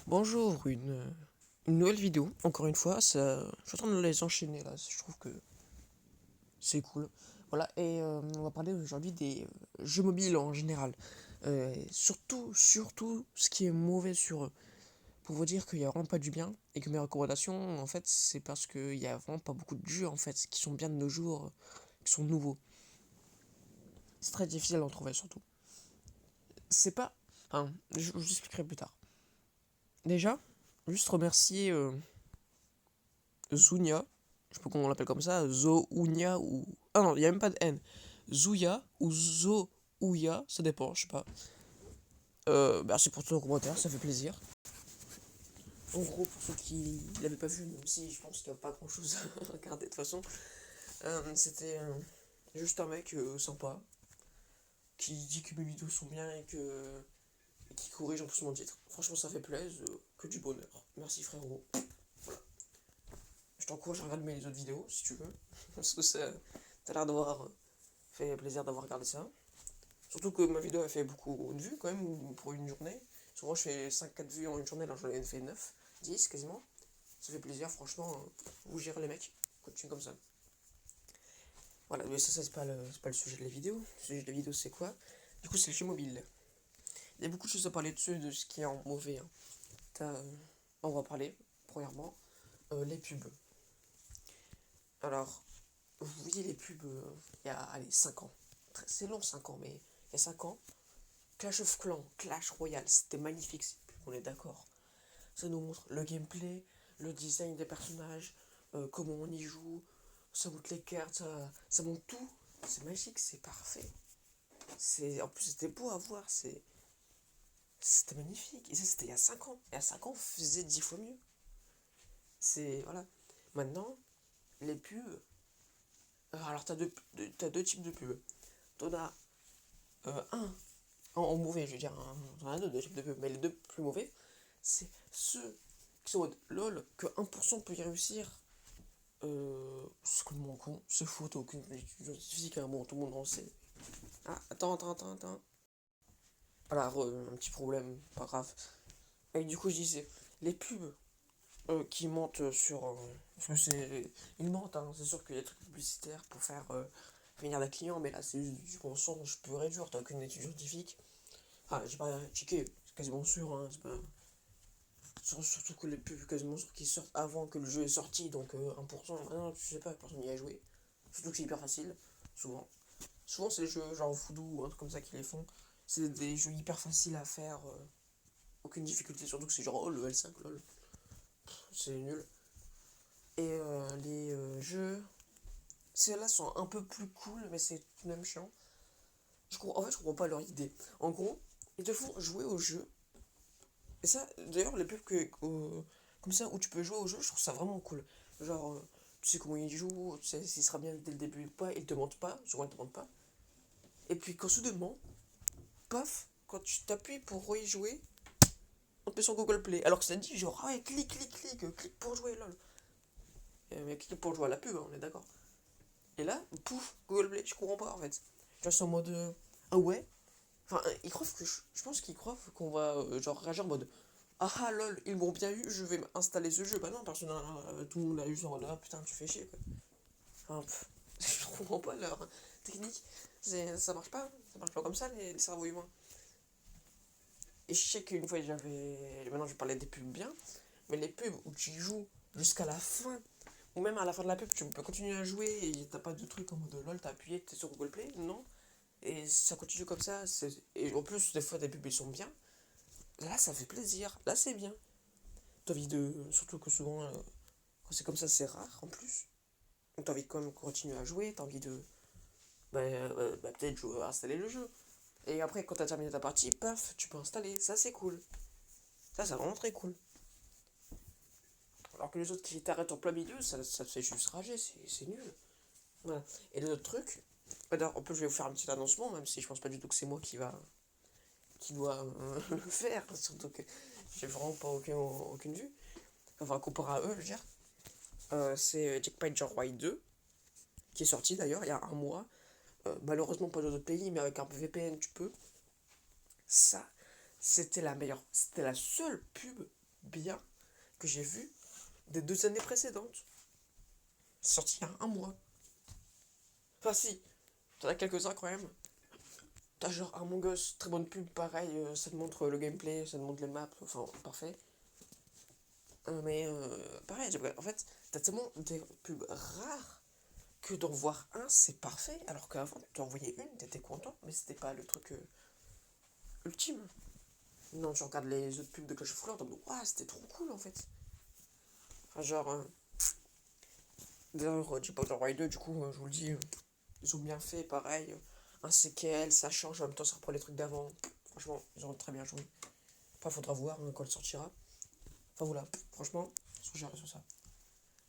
Bonjour, une nouvelle vidéo, encore une fois, je suis en train de les enchaîner là, je trouve que c'est cool. Voilà, et on va parler aujourd'hui des jeux mobiles en général. Surtout ce qui est mauvais sur eux. Pour vous dire qu'il n'y a vraiment pas du bien, et que mes recommandations, en fait, c'est parce qu'il n'y a vraiment pas beaucoup de jeux, en fait, qui sont bien de nos jours, qui sont nouveaux. C'est très difficile d'en trouver, surtout. C'est pas... Enfin, je vous expliquerai plus tard. Déjà, juste remercier Zunia, je sais pas comment on l'appelle comme ça, Zounia ou... Ah non, il n'y a même pas de N. Zouya ou Zouya, ça dépend, je sais pas. Merci pour ton commentaire, ça fait plaisir. En gros, pour ceux qui l'avaient pas vu, même si je pense qu'il n'y a pas grand chose à regarder de toute façon, c'était juste un mec sympa qui dit que mes vidéos sont bien et qui corrige en plus mon titre. Franchement, ça fait plaisir, que du bonheur. Merci frérot. Voilà. Je t'encourage à regarder mes autres vidéos si tu veux, parce que ça, t'as l'air d'avoir fait plaisir d'avoir regardé ça. Surtout que ma vidéo a fait beaucoup de vues quand même pour une journée. Souvent je fais 5-4 vues en une journée, là j'en ai fait 9, 10 quasiment. Ça fait plaisir, franchement, vous gérez les mecs, continuez comme ça. Voilà, mais ça c'est pas le sujet de la vidéo. Le sujet de la vidéo c'est quoi? Du coup c'est le jeu mobile. Il y a beaucoup de choses à parler dessus, de ce qui est en mauvais. Hein. On va parler, premièrement, les pubs. Alors, vous voyez les pubs il y a allez, 5 ans. C'est long 5 ans, mais il y a 5 ans, Clash of Clans, Clash Royale, c'était magnifique, on est d'accord. Ça nous montre le gameplay, le design des personnages, comment on y joue, ça montre les cartes, ça montre tout. C'est magique, c'est parfait. En plus, c'était beau à voir, c'était magnifique. Et ça, c'était il y a 5 ans. Et à 5 ans, on faisait 10 fois mieux. Voilà. Maintenant, les pubs. Alors, t'as deux types de pubs. T'en as un en mauvais, je veux dire, t'en as deux types de pubs, mais les deux plus mauvais, c'est ceux qui sont en mode lol, que 1% peut y réussir. C'est complètement con, c'est faux, t'as aucune étude scientifique, hein, bon, tout le monde en sait. Ah, attends. Voilà, un petit problème, pas grave. Et du coup, je disais, les pubs qui mentent sur. Parce que c'est. Ils mentent, hein, c'est sûr qu'il y a des trucs publicitaires pour faire venir des clients, mais là, c'est juste du mensonge pur et dur, t'as aucune étude scientifique. Ah, j'ai pas checké, c'est quasiment sûr, hein, c'est pas. Surtout que les pubs quasiment sûr qu'ils sortent avant que le jeu est sorti, donc 1%, non, tu sais pas, personne n'y a joué. Surtout que c'est hyper facile, souvent. Souvent c'est des jeux genre Voodoo ou un truc comme ça qui les font. C'est des jeux hyper faciles à faire, aucune difficulté, surtout que c'est genre oh level 5, lol. C'est nul. Et les jeux, ceux-là sont un peu plus cool, mais c'est tout de même chiant. En fait, je comprends pas leur idée. En gros, ils te font jouer au jeu. Et ça, d'ailleurs, les pubs comme ça, où tu peux jouer au jeu, je trouve ça vraiment cool. Genre, tu sais comment il joue, tu sais s'il sera bien dès le début ou pas, il te mentent pas, souvent ils te mentent pas. Et puis quand soudainement, paf, quand tu t'appuies pour y jouer, on te met sur Google Play. Alors que ça dit genre, ah ouais, clique pour jouer, lol. Mais clique pour jouer à la pub, hein, on est d'accord. Et là, pouf, Google Play, je comprends pas en fait. Tu vois, c'est en mode, ah ouais. Enfin, ils croient que, je pense qu'ils croient qu'on va, genre, réagir en mode, ah ah lol, ils m'ont bien eu, je vais installer ce jeu. Bah non, personne tout le monde l'a eu sur là, putain, tu fais chier quoi. Enfin, je comprends pas leur technique. Ça marche pas comme ça les cerveaux humains. Et je sais qu'une fois j'avais. Maintenant je parlais des pubs bien, mais les pubs où tu joues jusqu'à la fin, ou même à la fin de la pub, tu peux continuer à jouer et t'as pas de truc en mode lol, t'as appuyé, t'es sur Google Play, non. Et ça continue comme ça. Et en plus, des fois, des pubs ils sont bien. Là, ça fait plaisir. Là, c'est bien. T'as envie de. Surtout que souvent, quand c'est comme ça, c'est rare en plus. Donc t'as envie de quand même continuer à jouer, t'as envie de. Peut-être installer le jeu. Et après, quand t'as terminé ta partie, paf, tu peux installer. Ça, c'est cool. Ça, c'est vraiment très cool. Alors que les autres qui t'arrêtent en plein milieu, ça te fait juste rager, c'est nul. Voilà. Et l'autre truc, d'ailleurs, en plus, je vais vous faire un petit annoncement, même si je pense pas du tout que c'est moi qui doit le faire, surtout que j'ai vraiment pas aucune vue. Enfin, comparé à eux, je veux dire. C'est Jackpot Joyride 2, qui est sorti d'ailleurs il y a un mois. Malheureusement pas dans d'autres pays, mais avec un VPN tu peux. Ça, c'était la meilleure. C'était la seule pub bien que j'ai vu des 2 années précédentes. C'est sorti il y a un mois. Enfin si, t'en as quelques-uns quand même. T'as genre Among Us, très bonne pub, pareil, ça te montre le gameplay, ça te montre les maps, enfin parfait. Mais pareil, en fait, t'as tellement des pubs rares que d'en voir un, c'est parfait. Alors qu'avant, tu en voyais une, t'étais content, mais c'était pas le truc ultime. Non, tu regardes les autres pubs de Clash of Clans, t'en mode, waouh, c'était trop cool en fait. Enfin, genre, d'ailleurs, J Powder Rider, du coup, je vous le dis, ils ont bien fait, pareil. Un séquel, ça change, en même temps, ça reprend les trucs d'avant. Franchement, ils ont très bien joué. Après, faudra voir quand elle sortira. Enfin, voilà, franchement, ils sont gérés sur ça.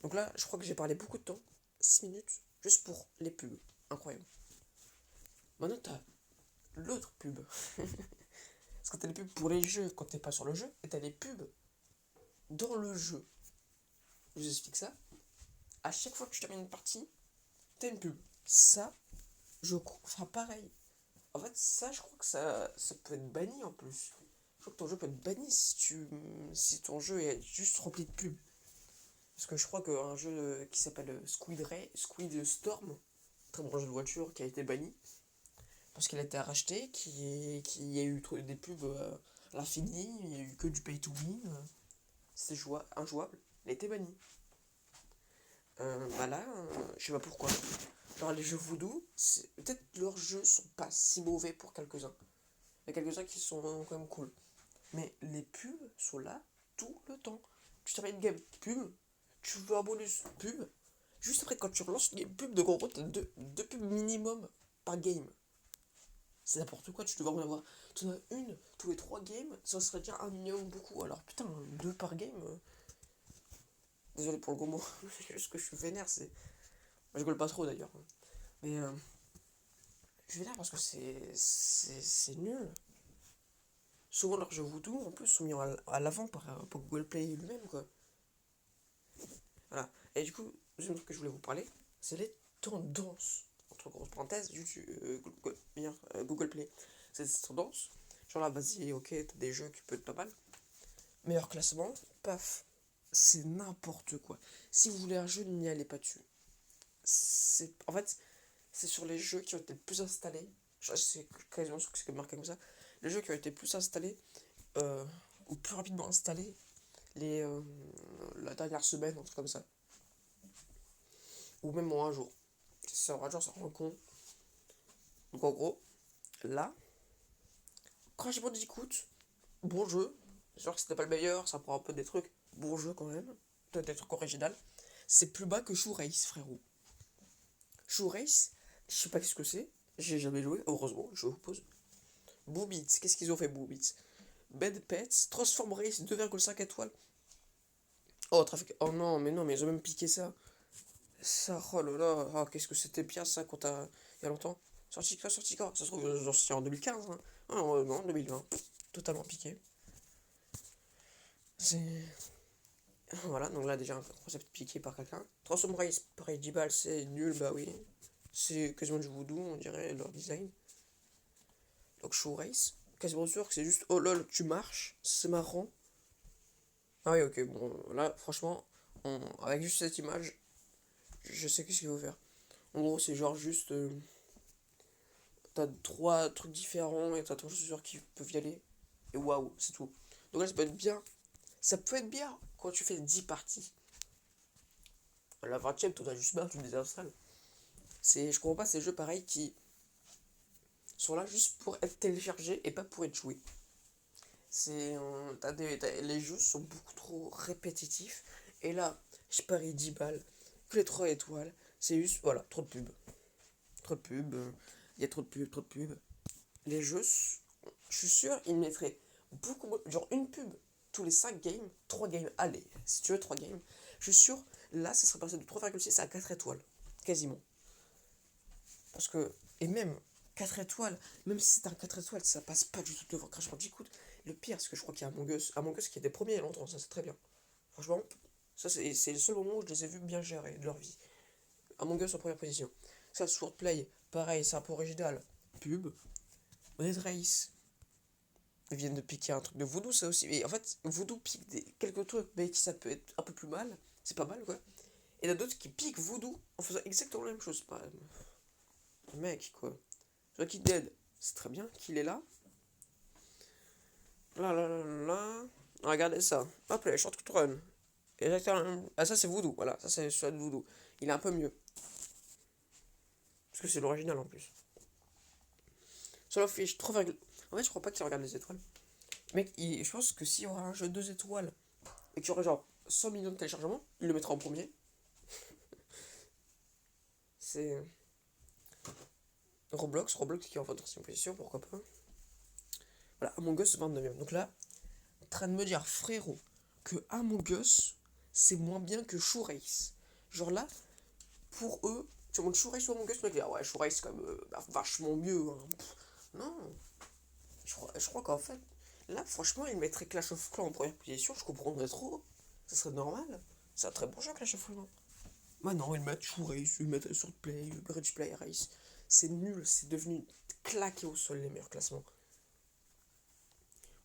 Donc là, je crois que j'ai parlé beaucoup de temps, 6 minutes, juste pour les pubs. Incroyable. Maintenant, t'as l'autre pub. Parce que t'as les pubs pour les jeux quand t'es pas sur le jeu, et t'as les pubs dans le jeu. Je vous explique ça. À chaque fois que tu termines une partie, t'as une pub. Ça, enfin pareil. En fait, ça, je crois que ça peut être banni en plus. Je crois que ton jeu peut être banni si ton jeu est juste rempli de pubs. Parce que je crois qu'un jeu qui s'appelle Squid Storm, très bon jeu de voiture, qui a été banni, parce qu'il a été racheté, qui y a eu des pubs à l'infini, il n'y a eu que du pay to win, c'est injouable, il a été banni. Bah là, je sais pas pourquoi. Genre les jeux voodoo, peut-être leurs jeux sont pas si mauvais pour quelques-uns. Il y a quelques-uns qui sont quand même cool. Mais les pubs sont là tout le temps. Tu termines une game, pub, tu veux un bonus, pub. Juste après, quand tu relances une game pub, de gros, t'as deux pubs minimum par game. C'est n'importe quoi, tu devrais en avoir. Tu en as une tous les 3 games, ça serait déjà un minimum beaucoup. Alors putain, 2 par game. Désolé pour le gros mot, c'est juste que je suis vénère, c'est. Moi, je rigole pas trop d'ailleurs. Mais je suis vénère parce que c'est nul. Souvent leurs jeux voodoo en plus sont mis à l'avant par Google Play lui-même quoi. Voilà. Et du coup, deuxième truc que je voulais vous parler, c'est les tendances. Entre grosses parenthèses, YouTube, Google Play. C'est des tendances. Genre là, vas-y, ok, t'as des jeux qui peuvent être pas mal. Meilleur classement, paf. C'est n'importe quoi. Si vous voulez un jeu, n'y allez pas dessus. En fait, c'est sur les jeux qui ont été le plus installés. C'est quasiment sûr que c'est marqué comme ça. Les jeux qui ont été le plus installés, ou plus rapidement installés, la dernière semaine, un truc comme ça. Ou même en un jour. Ça rend con. Donc en gros, là, Crash Bandicoot, bon jeu. C'est sûr que c'était pas le meilleur, ça prend un peu des trucs. Bon jeu quand même. Peut-être des trucs originaux. C'est plus bas que Shoe Race, frérot. Shoe Race, je sais pas ce que c'est. J'ai jamais joué, heureusement, je vous pose. Boobits, qu'est-ce qu'ils ont fait, Boobits? Bad Pets, Transform Race 2,5 étoiles. Oh, trafic. Oh non, mais ils ont même piqué ça. Ça, oh là là, ah, qu'est-ce que c'était bien ça quand t'as. Il y a longtemps. Sorti quand, sorti quand? Ça se trouve, j'en suis en 2015. Hein. Ah non, 2020. Totalement piqué. C'est. Voilà, donc là déjà un concept piqué par quelqu'un. Transform Race, pareil, 10 balles, c'est nul, bah oui. C'est quasiment du voodoo, on dirait, leur design. Donc Show Race, quasiment sûr que c'est juste, oh lol, tu marches, c'est marrant. Ah oui, ok, bon, là, franchement, avec juste cette image, je sais qu'est-ce qu'il faut faire. En gros, c'est genre juste. T'as 3 trucs différents et t'as 3 joueurs qui peuvent y aller. Et waouh, c'est tout. Donc là, ça peut être bien. Ça peut être bien quand tu fais 10 parties. À la 20ème, t'en as juste marre, tu désinstalles. Je comprends pas ces jeux pareils qui sont là juste pour être téléchargés et pas pour être joués. Les jeux sont beaucoup trop répétitifs. Et là, je parie 10 balles, que les 3 étoiles. C'est juste, voilà, trop de pubs. Trop de pubs. Il y a trop de pubs, trop de pubs. Les jeux, je suis sûr, ils mettraient beaucoup, genre une pub tous les 5 games, 3 games, allez, si tu veux 3 games, je suis sûr, là, ça serait passé de 3,6 à 4 étoiles, quasiment. Parce que, et même 4 étoiles, même si c'est un 4 étoiles, ça passe pas du tout devant Crash Bandicoot. Le pire, c'est que je crois qu'il y a Among Us qui était premier il y a longtemps, ça c'est très bien. Franchement, ça c'est le seul moment où je les ai vus bien gérer de leur vie. Among Us en première position. Ça, Swordplay, pareil, c'est un peu original. Pub. Red Race, viennent de piquer un truc de Voodoo, ça aussi. Et en fait, Voodoo pique quelques trucs, mais qui ça peut être un peu plus mal. C'est pas mal, quoi. Et il y en a d'autres qui piquent Voodoo en faisant exactement la même chose. Bah, mec, quoi. The Walking Dead, c'est très bien qu'il est là. Là, là, là, là. Regardez ça. Hop là, Short Cut Run. Exactement. Ah, ça, c'est Voodoo. Voilà, ça, c'est celui de Voodoo. Il est un peu mieux. Parce que c'est l'original en plus. Solo Fish, 3, en fait, je crois pas qu'il regarde les étoiles. Mec, je pense que s'il y aura un jeu 2 étoiles et qu'il y aurait genre 100 millions de téléchargements, il le mettra en premier. C'est Roblox qui est en votre position, pourquoi pas. Voilà, Among Us 29ème. Donc là, en train de me dire, frérot, que Among Us, c'est moins bien que Shoe Race. Genre là, pour eux, tu montes Shoe Race ou Among Us, le mec dit, ah ouais, Shoe Race, c'est quand même vachement mieux. Hein. Non, je crois qu'en fait, là, franchement, ils mettraient Clash of Clans en première position, je comprendrais trop. Ça serait normal. C'est un très bon jeu, Clash of Clans. Bah non, ils mettent Shoe Race, ils mettent Swordplay, Bridge Play Race. C'est nul, c'est devenu claqué au sol les meilleurs classements.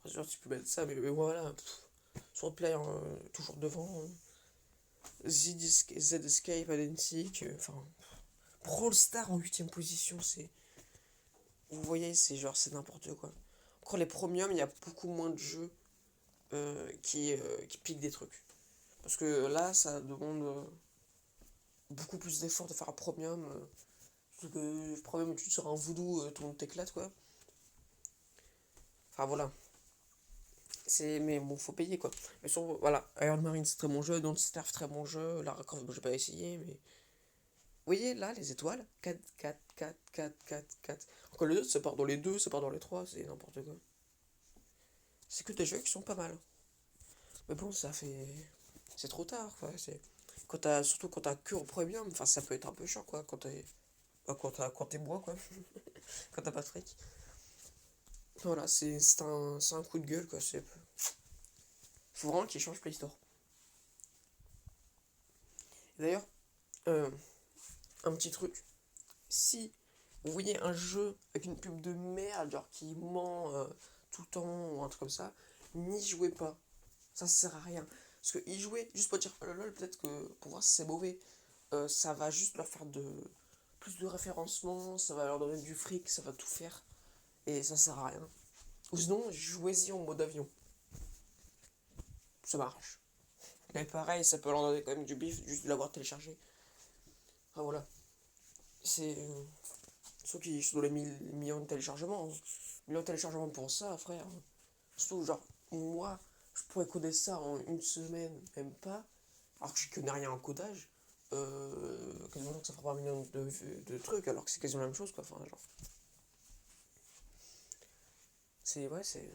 Bien sûr, tu peux mettre ça, mais voilà. Swordplay toujours devant. Z Escape, Identic, enfin. Brawl Star en 8ème position, c'est. Vous voyez, c'est genre, c'est n'importe quoi. Encore les premiums, il y a beaucoup moins de jeux qui piquent des trucs. Parce que là, ça demande beaucoup plus d'efforts de faire un premium. Surtout que le premium, tu sors un voodoo, tout le monde t'éclate, quoi. Enfin, voilà. Mais bon, faut payer, quoi. Mais sur, voilà, Iron Marine, c'est très bon jeu. Don't Starve, très bon jeu. Lara Croft, bon, j'ai pas essayé, mais. Vous voyez, là, les étoiles, 4, 4, 4, 4, 4, 4. Encore les autres, ça part dans les 2, ça part dans les 3, c'est n'importe quoi. C'est que des jeux qui sont pas mal. Mais bon, ça fait. C'est trop tard, quoi. Surtout quand t'as que au premium, enfin, ça peut être un peu chiant, quoi. Quand t'es bois, quoi. Quand t'as pas de fric. Voilà, c'est un coup de gueule, quoi. Faut vraiment qu'ils changent Play Store. D'ailleurs, euh, un petit truc. Si vous voyez un jeu avec une pub de merde, genre qui ment tout le temps ou un truc comme ça, n'y jouez pas. Ça sert à rien. Parce que y jouer, juste pour dire oh là là, peut-être que pour voir si c'est mauvais, ça va juste leur faire plus de référencement, ça va leur donner du fric, ça va tout faire. Et ça sert à rien. Ou sinon, jouez-y en mode avion. Ça marche. Mais pareil, ça peut leur donner quand même du bif juste de l'avoir téléchargé. Ah voilà. C'est. Ceux qui sont dans les millions de téléchargements. Millions de téléchargements pour ça, frère. Surtout, genre, moi, je pourrais coder ça en une semaine, même pas. Alors que je connais rien en codage. Quasiment que ça fera pas un million de trucs, alors que c'est quasiment la même chose, quoi. Enfin, genre. C'est. Ouais, c'est.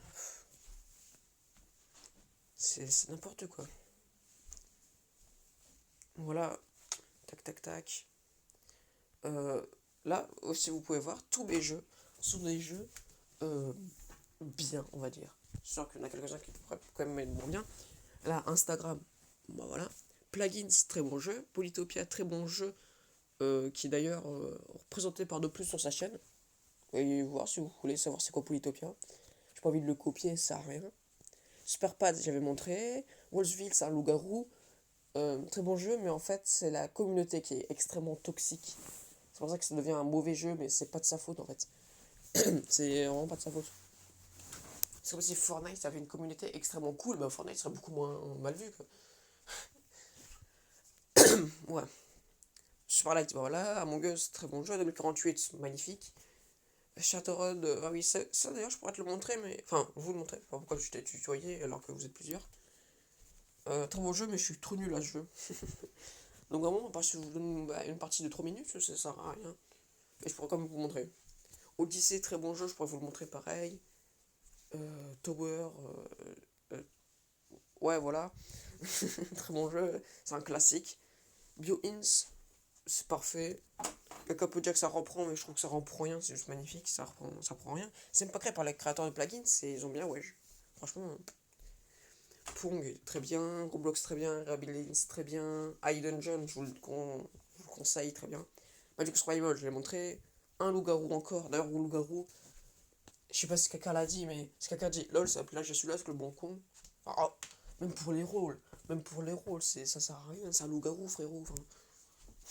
C'est n'importe quoi. Voilà. Tac, tac, tac. Euh, Là aussi, vous pouvez voir, tous mes jeux sont des jeux bien, on va dire. Je sens qu'il y en a quelques-uns qui pourraient quand même être moins bien. Là, Instagram, bah voilà. Plugins, très bon jeu. Polytopia, très bon jeu, qui est d'ailleurs représenté par de plus sur sa chaîne. Et voir si vous voulez savoir c'est quoi Polytopia. J'ai pas envie de le copier, ça sert à rien. Superpad, j'avais montré. Wolfsville, c'est un loup-garou. Très bon jeu, mais en fait, c'est la communauté qui est extrêmement toxique. C'est pour ça que ça devient un mauvais jeu, mais c'est pas de sa faute en fait. C'est vraiment pas de sa faute. C'est comme si Fortnite avait une communauté extrêmement cool, bah Fortnite serait beaucoup moins mal vu, quoi. Ouais. Superlight, voilà. Among Us, très bon jeu. 2048, magnifique. Shadowrun, ah oui, ça d'ailleurs, je pourrais te le montrer, mais. Enfin, vous le montrer. Pas pourquoi je t'ai tutoyé alors que vous êtes plusieurs. Très bon jeu, mais je suis trop nul à ce jeu. Donc, vraiment, à part si je vous donne une partie de 3 minutes, ça sert à rien. Mais je pourrais quand même vous montrer. Odyssey, très bon jeu, je pourrais vous le montrer pareil. Tower, euh, ouais, voilà. Très bon jeu, c'est un classique. BioIns, c'est parfait. Quelqu'un peut dire que ça reprend, mais je trouve que ça reprend rien, c'est juste magnifique, ça reprend rien. C'est même pas créé par les créateurs de plugins, ils ont bien, ouais. Franchement, Pong, très bien. Roblox, très bien. Rabbilins, très bien. iDungeon, je vous le conseille, très bien. Magic Survival, je l'ai montré. Un loup-garou encore. D'ailleurs, loup-garou, Je sais pas si quelqu'un l'a dit, mais si quelqu'un dit lol, ça là je suis là, c'est le bon con. Ah, même pour les rôles, ça sert à rien, c'est un loup-garou, frérot. Enfin,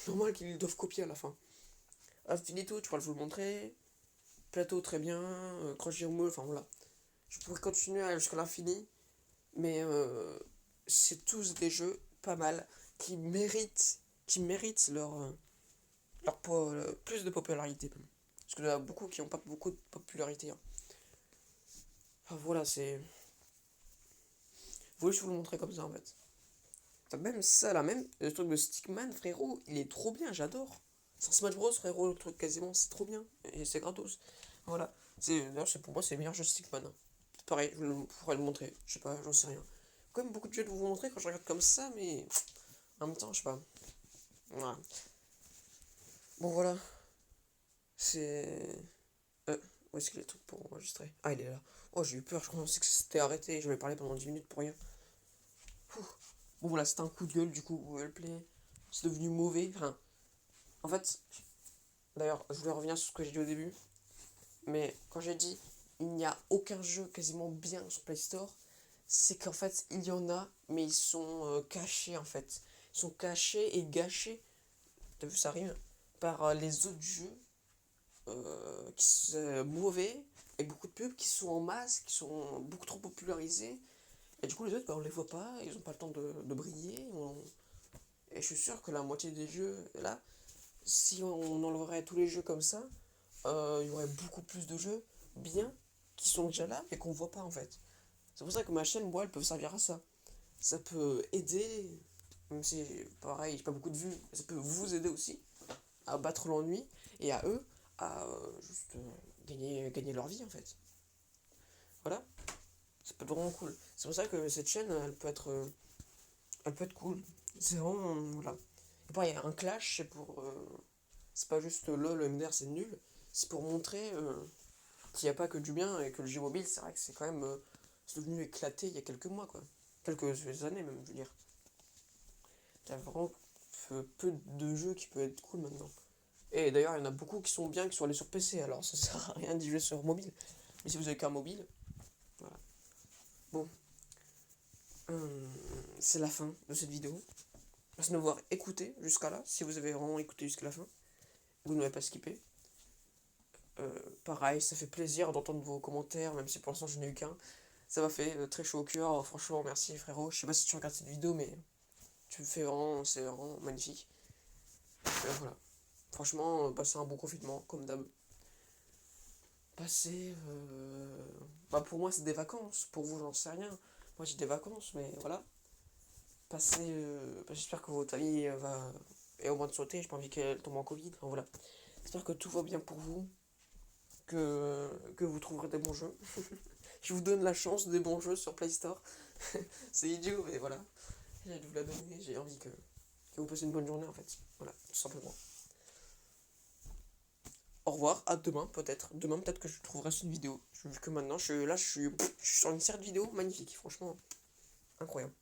normal qu'ils doivent copier à la fin. Ah, finito, tu pourras vous le montrer. Plateau, très bien. Crochet au moule, enfin voilà. Je pourrais continuer jusqu'à l'infini, mais c'est tous des jeux pas mal qui méritent plus de popularité. Parce qu'il y en a beaucoup qui n'ont pas beaucoup de popularité, hein. Enfin voilà, c'est. Vous voulez que je vous le montrer comme ça en fait. Enfin, même ça là, même le truc de Stickman, frérot, il est trop bien, j'adore. C'est un Smash Bros, frérot, le truc quasiment, c'est trop bien. Et c'est gratos. Voilà. D'ailleurs, pour moi, c'est le meilleur jeu Stickman, hein. Pareil, je pourrais le montrer. Je sais pas, j'en sais rien. Quand même beaucoup de jeux de vous montrer quand je regarde comme ça, mais en même temps, je sais pas. Voilà. Bon, voilà. C'est. Où est-ce qu'il est le truc pour enregistrer? Ah, il est là. Oh, j'ai eu peur, je pensais que c'était arrêté. Je vais parler pendant 10 minutes pour rien. Bon, voilà, c'était un coup de gueule, du coup, Google Play. C'est devenu mauvais. Enfin, en fait, d'ailleurs, je voulais revenir sur ce que j'ai dit au début. Mais quand j'ai dit il n'y a aucun jeu quasiment bien sur Play Store, c'est qu'en fait, il y en a, mais ils sont cachés, en fait. Ils sont cachés et gâchés, t'as vu, ça rime, par les autres jeux qui sont mauvais, avec beaucoup de pubs, qui sont en masse, qui sont beaucoup trop popularisés. Et du coup, les autres, bah, on les voit pas, ils ont pas le temps de briller. Et je suis sûr que la moitié des jeux, là, si on enlèverait tous les jeux comme ça, il y aurait beaucoup plus de jeux bien qui sont déjà là, mais qu'on voit pas en fait. C'est pour ça que ma chaîne, moi, elle peut servir à ça. Ça peut aider, même si pareil, j'ai pas beaucoup de vues, ça peut vous aider aussi à battre l'ennui et à eux à juste gagner leur vie en fait. Voilà, ça peut être vraiment cool. C'est pour ça que cette chaîne, elle peut être cool. C'est vraiment, voilà. Et pareil, un clash, c'est pas juste lol, MDR, c'est nul. C'est pour montrer qu'il n'y a pas que du bien et que le jeu mobile, c'est vrai que c'est quand même. C'est devenu éclaté il y a quelques mois, quoi. Quelques années même, je veux dire. Il y a vraiment peu de jeux qui peuvent être cool maintenant. Et d'ailleurs, il y en a beaucoup qui sont bien, qui sont allés sur PC, alors ça sert à rien d'y jouer sur mobile. Mais si vous avez qu'un mobile, voilà. Bon, c'est la fin de cette vidéo. Merci de m'avoir écouté jusqu'à là, si vous avez vraiment écouté jusqu'à la fin. Vous ne m'avez pas skippé. Pareil, ça fait plaisir d'entendre vos commentaires, même si pour l'instant je n'ai eu qu'un. Ça m'a fait très chaud au cœur, franchement merci frérot. Je sais pas si tu regardes cette vidéo, mais tu me fais vraiment, c'est vraiment magnifique. Voilà. Franchement, passez un bon confinement, comme d'hab. Passez. Bah pour moi c'est des vacances, pour vous j'en sais rien. Moi j'ai des vacances, mais voilà. Passez. J'espère que votre famille est au moins de sauter, j'ai pas envie qu'elle tombe en Covid. Enfin, voilà. J'espère que tout va bien pour vous, que vous trouverez des bons jeux. Je vous donne la chance des bons jeux sur Play Store. C'est idiot, mais voilà. J'ai envie de vous la donner, j'ai envie que vous passiez une bonne journée en fait. Voilà, tout simplement. Au revoir, à demain peut-être. Demain peut-être que je trouverai une vidéo. Vu que maintenant je suis sur une série de vidéos magnifique, franchement incroyable.